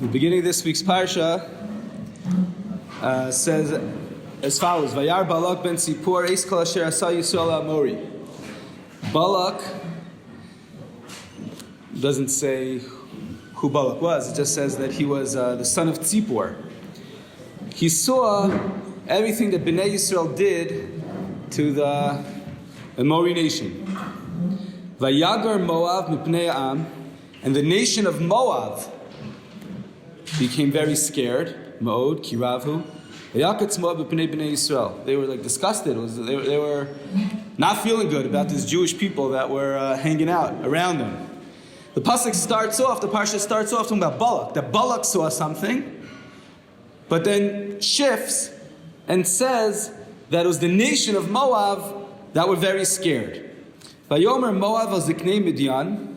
The beginning of this week's Parsha says as follows: Vayar Balak ben Sipor eis kol asher asa Yisrael Amori. Balak doesn't say who Balak was. It just says that he was the son of Tzipor. He saw everything that Bnei Yisrael did to the Amori nation. Vayagar Moav mipnei Am, and the nation of Moav became very scared. Moed Kiravu. Vayakatz Moav mipnei Bnei Yisrael. They were like disgusted. They were not feeling good about these Jewish people that were hanging out around them. The Parsha starts off talking about Balak. That Balak saw something, but then shifts and says that it was the nation of Moav that were very scared. Vayomer Moav al Ziknei Midian.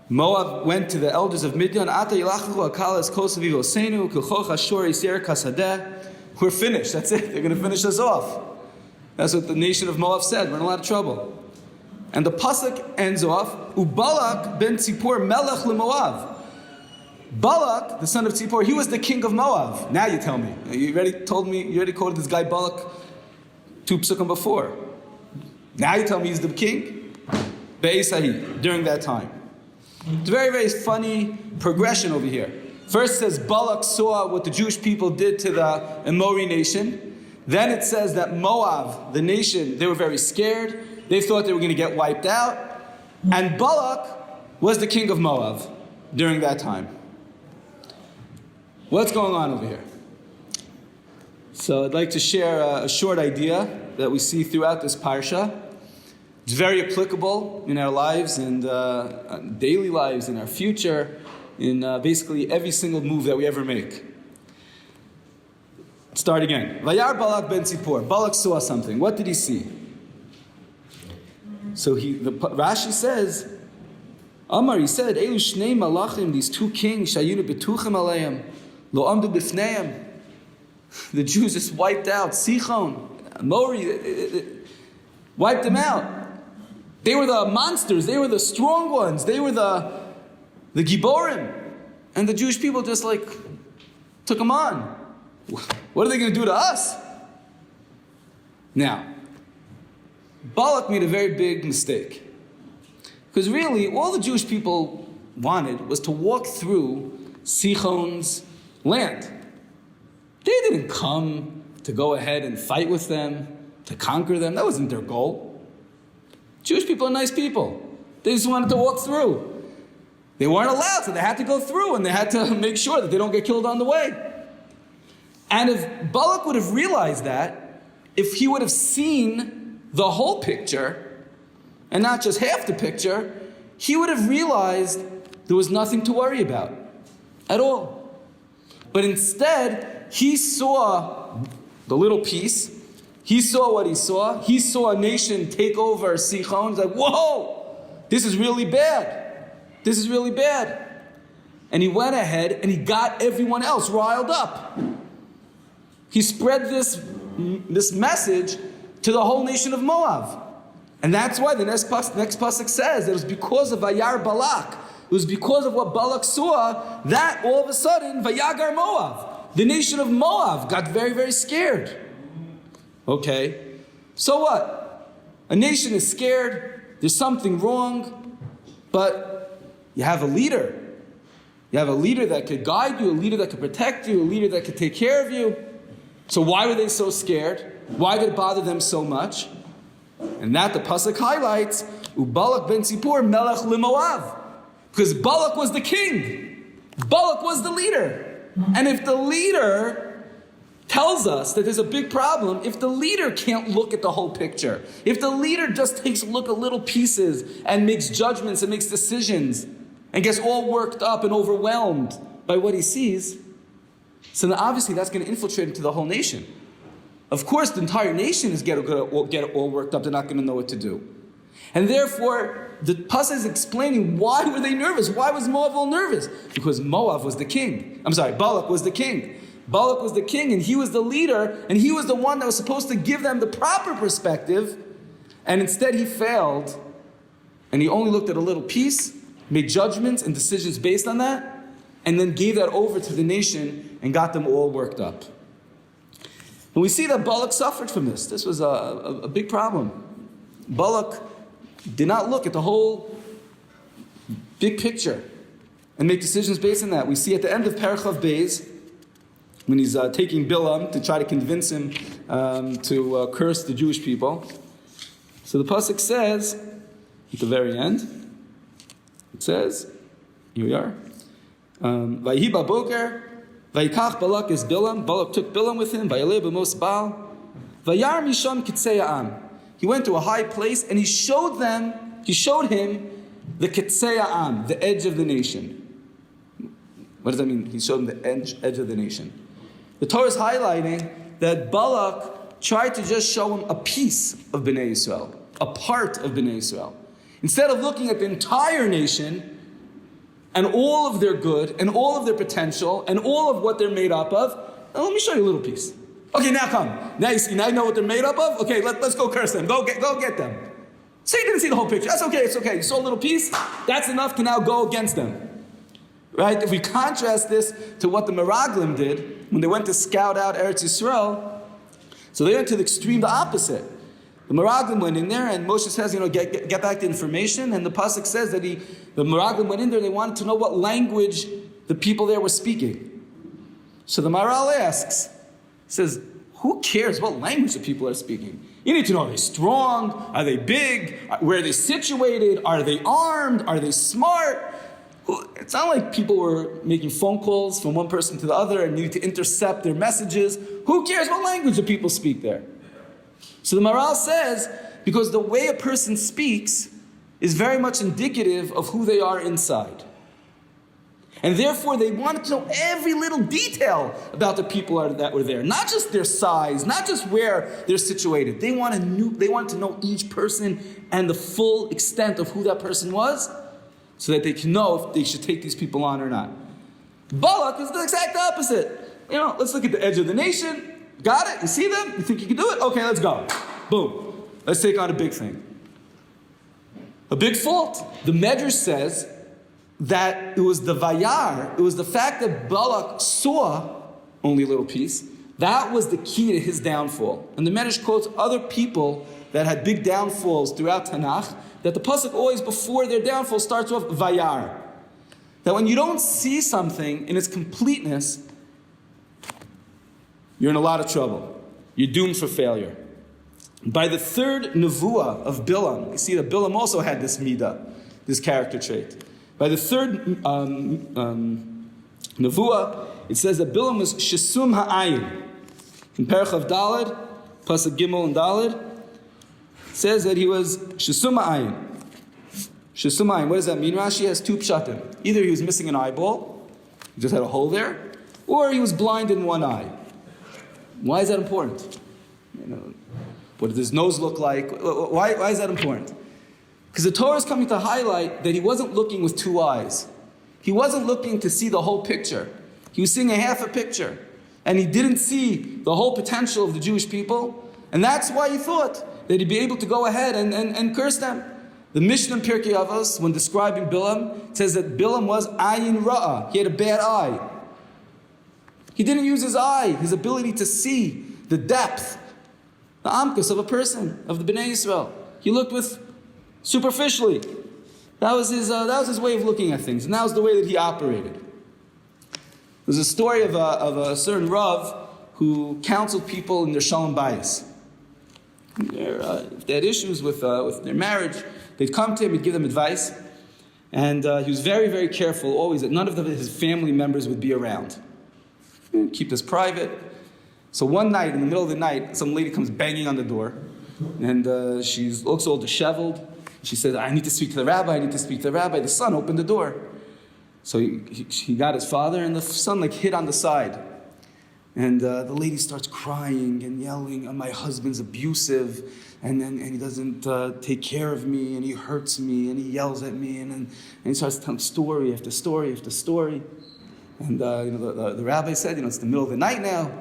Moab went to the elders of Midian. We're finished. That's it. They're going to finish us off. That's what the nation of Moab said. We're in a lot of trouble. And the pasuk ends off, Ubalak ben Tzipor melech leMoav. Balak, the son of Tzipor, he was the king of Moab. Now you tell me. You already quoted this guy Balak 2 psukim before. Now you tell me he's the king? Be'esahi, during that time. It's a very, very funny progression over here. First says Balak saw what the Jewish people did to the Amori nation. Then it says that Moab, the nation, they were very scared. They thought they were going to get wiped out. And Balak was the king of Moab during that time. What's going on over here? So I'd like to share a short idea that we see throughout this Parsha. It's very applicable in our lives and daily lives, in our future, in basically every single move that we ever make. Start again. Vayar Balak ben Tzipor. Balak saw something. What did he see? So Rashi says, Amar, he said, Elu shnei malachim, these 2 kings, shayinu betuchem aleim, lo amdu bifneim. The Jews just wiped out Sichon, Amori, wiped them out. They were the monsters, they were the strong ones, they were the Giborim. And the Jewish people just took them on. What are they going to do to us? Now, Balak made a very big mistake. Because really, all the Jewish people wanted was to walk through Sichon's land. They didn't come to go ahead and fight with them, to conquer them. That wasn't their goal. Jewish people are nice people. They just wanted to walk through. They weren't allowed, so they had to go through, and they had to make sure that they don't get killed on the way. And if Balak would have realized that, if he would have seen the whole picture, and not just half the picture, he would have realized there was nothing to worry about at all. But instead, he saw the little piece. He saw what he saw. He saw a nation take over Sichon. He's like, whoa, this is really bad. This is really bad. And he went ahead and he got everyone else riled up. He spread this message to the whole nation of Moab. And that's why the next pasuk says that it was because of Vayar Balak. It was because of what Balak saw that all of a sudden Vayagar Moab, the nation of Moab, got very, very scared. Okay, so what? A nation is scared, there's something wrong, but you have a leader. You have a leader that could guide you, a leader that could protect you, a leader that could take care of you. So why were they so scared? Why did it bother them so much? And that the pasuk highlights, Ubalak ben Tzipor melech leMoav. Because Balak was the king. Balak was the leader. And if the leader tells us that there's a big problem, if the leader can't look at the whole picture, if the leader just takes a look at little pieces and makes judgments and makes decisions and gets all worked up and overwhelmed by what he sees, so then obviously that's going to infiltrate into the whole nation. Of course, the entire nation is going to get all worked up. They're not going to know what to do. And therefore, the pasuk is explaining why were they nervous? Why was Moab all nervous? Because Moab was the king. Balak was the king. Balak was the king, and he was the leader, and he was the one that was supposed to give them the proper perspective, and instead he failed, and he only looked at a little piece, made judgments and decisions based on that, and then gave that over to the nation and got them all worked up. And we see that Balak suffered from this. This was a big problem. Balak did not look at the whole big picture and make decisions based on that. We see at the end of Parachav Beis, when he's taking Bilam to try to convince him to curse the Jewish people. So the pasuk says, at the very end, it says, here we are, Vayhi ba'boker, vayikach Balak es Bilam. Balak took Bilam with him, vayaleh b'mos Baal, vayar misham kitzei ha'am. He went to a high place and he showed him the kitzei ha'am, the edge of the nation. What does that mean? He showed him the edge of the nation. The Torah is highlighting that Balak tried to just show him a piece of Bnei Yisrael, a part of Bnei Yisrael. Instead of looking at the entire nation and all of their good and all of their potential and all of what they're made up of, let me show you a little piece. Okay, now come. Now you see. Now you know what they're made up of. Okay, let's go curse them. Go get them. So you didn't see the whole picture. That's okay. It's okay. You saw a little piece. That's enough to now go against them. Right? If we contrast this to what the Meraglim did when they went to scout out Eretz Yisrael, so they went to the extreme, the opposite. The Meraglim went in there, and Moshe says, get back the information. And the pasuk says that the Meraglim went in there. They wanted to know what language the people there were speaking. So the Maharal asks, says, who cares what language the people are speaking? You need to know, are they strong? Are they big? Where are they situated? Are they armed? Are they smart? It's not like people were making phone calls from one person to the other and need to intercept their messages. Who cares what language the people speak there? So the Maharal says, because the way a person speaks is very much indicative of who they are inside. And therefore they wanted to know every little detail about the people that were there. Not just their size, not just where they're situated. They wanted to know each person and the full extent of who that person was, so that they can know if they should take these people on or not. Balak is the exact opposite. Let's look at the edge of the nation. Got it? You see them? You think you can do it? Okay, let's go. Boom. Let's take on a big thing. A big fault. The Medrash says that it was the Vayar, it was the fact that Balak saw only a little piece, that was the key to his downfall. And the Medrash quotes other people that had big downfalls throughout Tanakh, that the pasuk always before their downfall starts off Vayar. That when you don't see something in its completeness, you're in a lot of trouble. You're doomed for failure. By the third nevuah of Bilam, you see that Bilam also had this midah, this character trait. By the third nevuah, it says that Bilam was Shesum Ha'ayin. In Parachav Daled, pasuk Gimel and Daled, it says that he was Shesum Ha'ayin. Shesum Ha'ayin, what does that mean? Rashi has two pshatim. Either he was missing an eyeball, he just had a hole there, or he was blind in one eye. Why is that important? What does his nose look like? Why is that important? Because the Torah is coming to highlight that he wasn't looking with two eyes. He wasn't looking to see the whole picture. He was seeing a half a picture. And he didn't see the whole potential of the Jewish people. And that's why he thought that he'd be able to go ahead and curse them. The Mishnah in Pirkei Avos, when describing Bilam, says that Bilam was ayin ra'ah. He had a bad eye. He didn't use his eye, his ability to see the depth, the amkus of a person, of the Bnei Yisrael. He looked with superficially. That was his way of looking at things, and that was the way that he operated. There's a story of a certain Rav who counseled people in their shalom bayis. If they had issues with their marriage, they'd come to him, he'd give them advice, and he was very, very careful always that none of his family members would be around. Keep this private. So one night, in the middle of the night, some lady comes banging on the door, and she looks all disheveled. She says, I need to speak to the rabbi, I need to speak to the rabbi. The son opened the door. So he got his father, and the son hit on the side. And the lady starts crying and yelling, my husband's abusive, and he doesn't take care of me, and he hurts me, and he yells at me, and he starts telling story after story after story. And the rabbi said, it's the middle of the night now,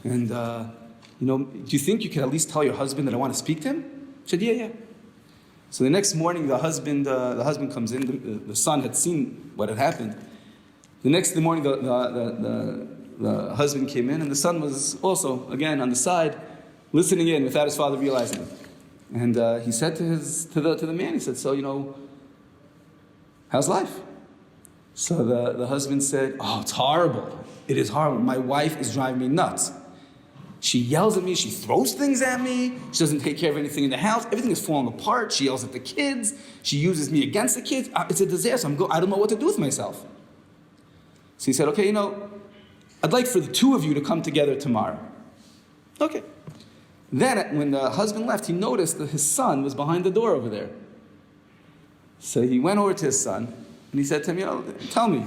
and do you think you could at least tell your husband that I want to speak to him? He said, yeah. So the next morning, the husband comes in. The son had seen what had happened, The next morning, the husband came in, and the son was also, again, on the side, listening in without his father realizing it. And he said to the man, he said, so, how's life? So the husband said, oh, it's horrible. It is horrible. My wife is driving me nuts. She yells at me. She throws things at me. She doesn't take care of anything in the house. Everything is falling apart. She yells at the kids. She uses me against the kids. It's a disaster. I don't know what to do with myself. So he said, okay, I'd like for the two of you to come together tomorrow. Okay. Then when the husband left, he noticed that his son was behind the door over there. So he went over to his son, and he said to him, tell me,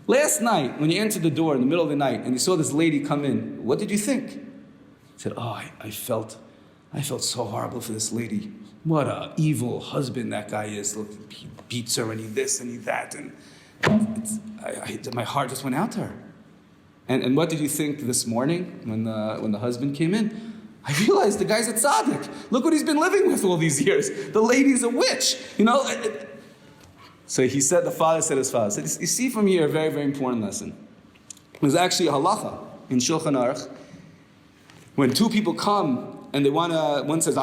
last night when you entered the door in the middle of the night and you saw this lady come in, what did you think? He said, I felt so horrible for this lady. What an evil husband that guy is. Look, he beats her and he this and he that. And my heart just went out to her. And what did you think this morning when the husband came in? I realized the guy's a tzaddik. Look what he's been living with all these years. The lady's a witch. So the father said his father. Said, you see from here a very, very important lesson. There's actually a halacha in Shulchan Aruch. When two people come and one says,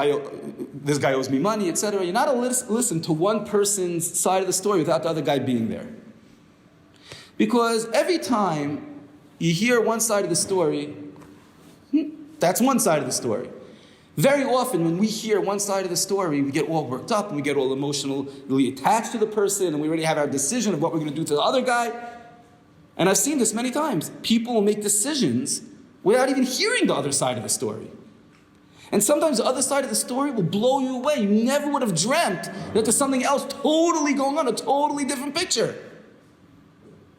this guy owes me money, etc., you're not to listen to one person's side of the story without the other guy being there. Because every time you hear one side of the story, that's one side of the story. Very often when we hear one side of the story, we get all worked up and we get all emotionally attached to the person and we already have our decision of what we're going to do to the other guy. And I've seen this many times. People will make decisions without even hearing the other side of the story. And sometimes the other side of the story will blow you away. You never would have dreamt that there's something else totally going on, a totally different picture.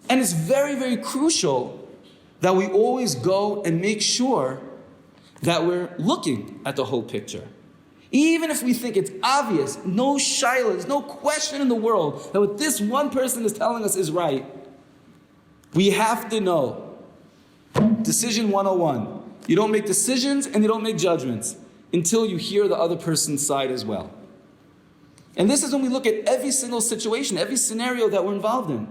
And it's very, very crucial that we always go and make sure that we're looking at the whole picture. Even if we think it's obvious, no shaila, there's no question in the world that what this one person is telling us is right, we have to know. Decision 101. You don't make decisions and you don't make judgments until you hear the other person's side as well. And this is when we look at every single situation, every scenario that we're involved in.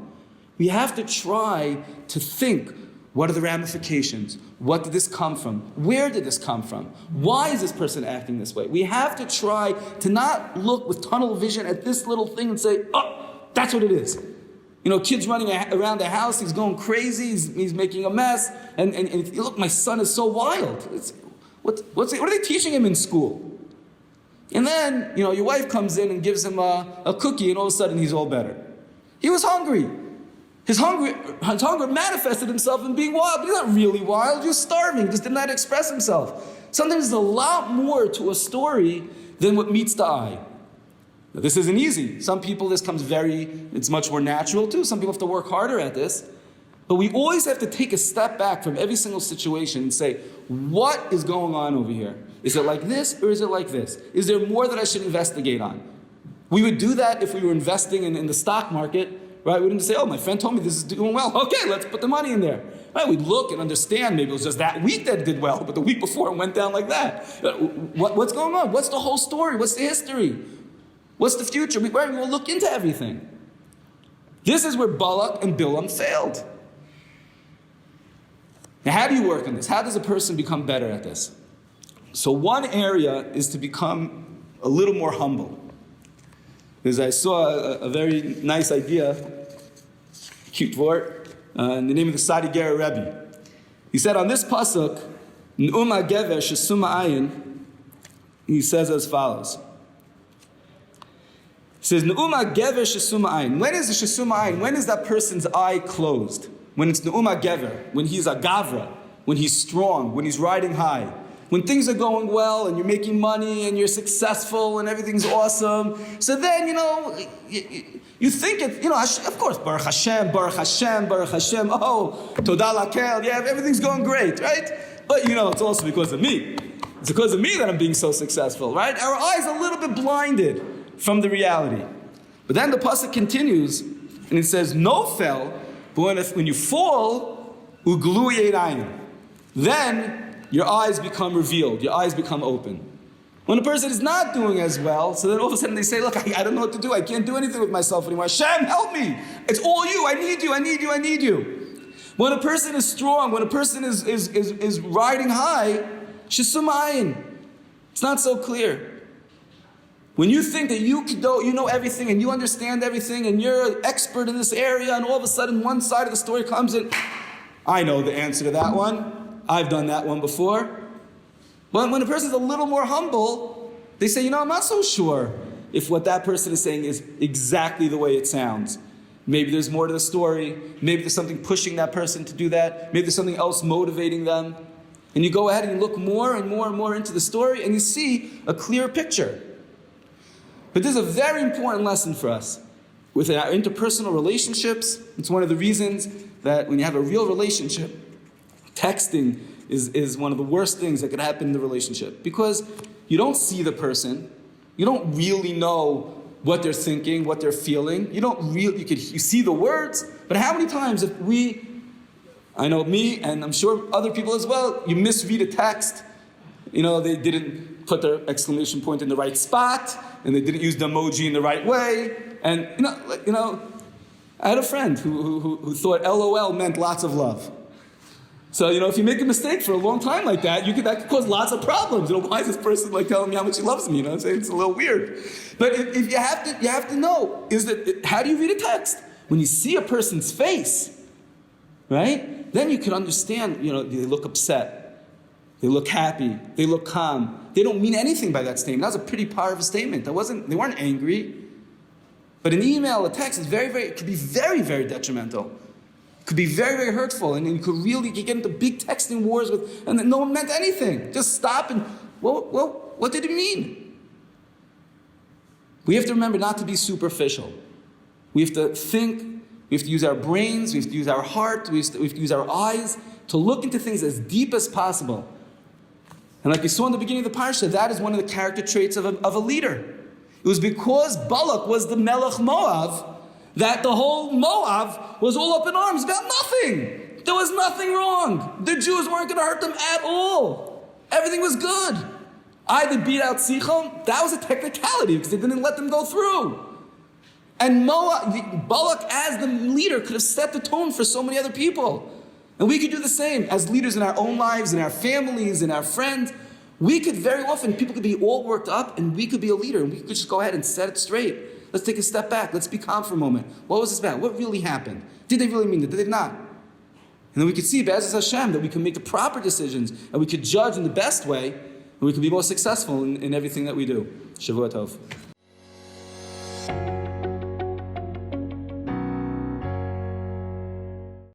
We have to try to think, what are the ramifications? What did this come from? Where did this come from? Why is this person acting this way? We have to try to not look with tunnel vision at this little thing and say, oh, that's what it is. Kids running around the house, he's going crazy, he's making a mess, and look, my son is so wild. What are they teaching him in school? And then, your wife comes in and gives him a cookie, and all of a sudden he's all better. He was hungry. His hunger manifested himself in being wild, but he's not really wild, he was starving, he just did not express himself. Sometimes there's a lot more to a story than what meets the eye. Now, this isn't easy. Some people it's much more natural too. Some people have to work harder at this. But we always have to take a step back from every single situation and say, what is going on over here? Is it like this or is it like this? Is there more that I should investigate on? We would do that if we were investing in the stock market. Right? We wouldn't say, oh, my friend told me this is doing well. Okay, let's put the money in there. Right? We'd look and understand. Maybe it was just that week that did well, but the week before it went down like that. What's going on? What's the whole story? What's the history? What's the future? We'll look into everything. This is where Balak and Bilam failed. Now, how do you work on this? How does a person become better at this? So one area is to become a little more humble. Because I saw a very nice idea, cute word, in the name of the Sadi Gera Rabbi. He said on this pasuk, N'uma gever shesuma ayin, he says as follows. He says, N'uma gever shesuma ayin. When is the shesuma ayin? When is that person's eye closed? When it's N'uma gever, when he's a gavra, when he's strong, when he's riding high. When things are going well and you're making money and you're successful and everything's awesome. So then, you think it, of course, Baruch Hashem, Baruch Hashem, Baruch Hashem, oh, Toda Lakel, yeah, everything's going great, right? But it's also because of me. It's because of me that I'm being so successful, right? Our eyes are a little bit blinded from the reality. But then the pasuk continues and it says, no fell, but when you fall, uglu yedayin. Then your eyes become revealed. Your eyes become open. When a person is not doing as well, so then all of a sudden they say, look, I don't know what to do. I can't do anything with myself anymore. Hashem, help me. It's all you. I need you. I need you. I need you. When a person is strong, when a person is riding high, shisumayin. It's not so clear. When you think that you know everything and you understand everything and you're an expert in this area, and all of a sudden one side of the story comes in, I know the answer to that one. I've done that one before. But when a person's a little more humble, they say, I'm not so sure if what that person is saying is exactly the way it sounds. Maybe there's more to the story. Maybe there's something pushing that person to do that. Maybe there's something else motivating them. And you go ahead and you look more and more and more into the story and you see a clear picture. But this is a very important lesson for us. With our interpersonal relationships, it's one of the reasons that when you have a real relationship, texting is one of the worst things that could happen in the relationship. Because you don't see the person. You don't really know what they're thinking, what they're feeling. You see the words, but how many times I know me, and I'm sure other people as well, you misread a text. They didn't put their exclamation point in the right spot, and they didn't use the emoji in the right way. And I had a friend who thought LOL meant lots of love. So, if you make a mistake for a long time like that, that could cause lots of problems. Why is this person telling me how much he loves me? I'm saying it's a little weird. But if you have to know, how do you read a text? When you see a person's face, right? Then you can understand, they look upset. They look happy. They look calm. They don't mean anything by that statement. That was a pretty powerful statement. They weren't angry. But an email, a text, it could be very, very detrimental. Could be very, very hurtful, and you could really get into big texting wars and no one meant anything. Just stop and, what did it mean? We have to remember not to be superficial. We have to think, we have to use our brains, we have to use our heart, we have to use our eyes to look into things as deep as possible. And like we saw in the beginning of the Parshat, that is one of the character traits of a leader. It was because Balak was the Melech Moav that the whole Moab was all up in arms about nothing. There was nothing wrong. The Jews weren't going to hurt them at all. Everything was good. They beat out Sichon. That was a technicality because they didn't let them go through. And Balak, as the leader, could have set the tone for so many other people. And we could do the same as leaders in our own lives, in our families, in our friends. We could very often, people could be all worked up and we could be a leader and we could just go ahead and set it straight. Let's take a step back. Let's be calm for a moment. What was this about? What really happened? Did they really mean it? Did they not? And then we could see, Be'ezus Hashem, that we can make the proper decisions and we could judge in the best way and we can be more successful in everything that we do. Shavua Tov.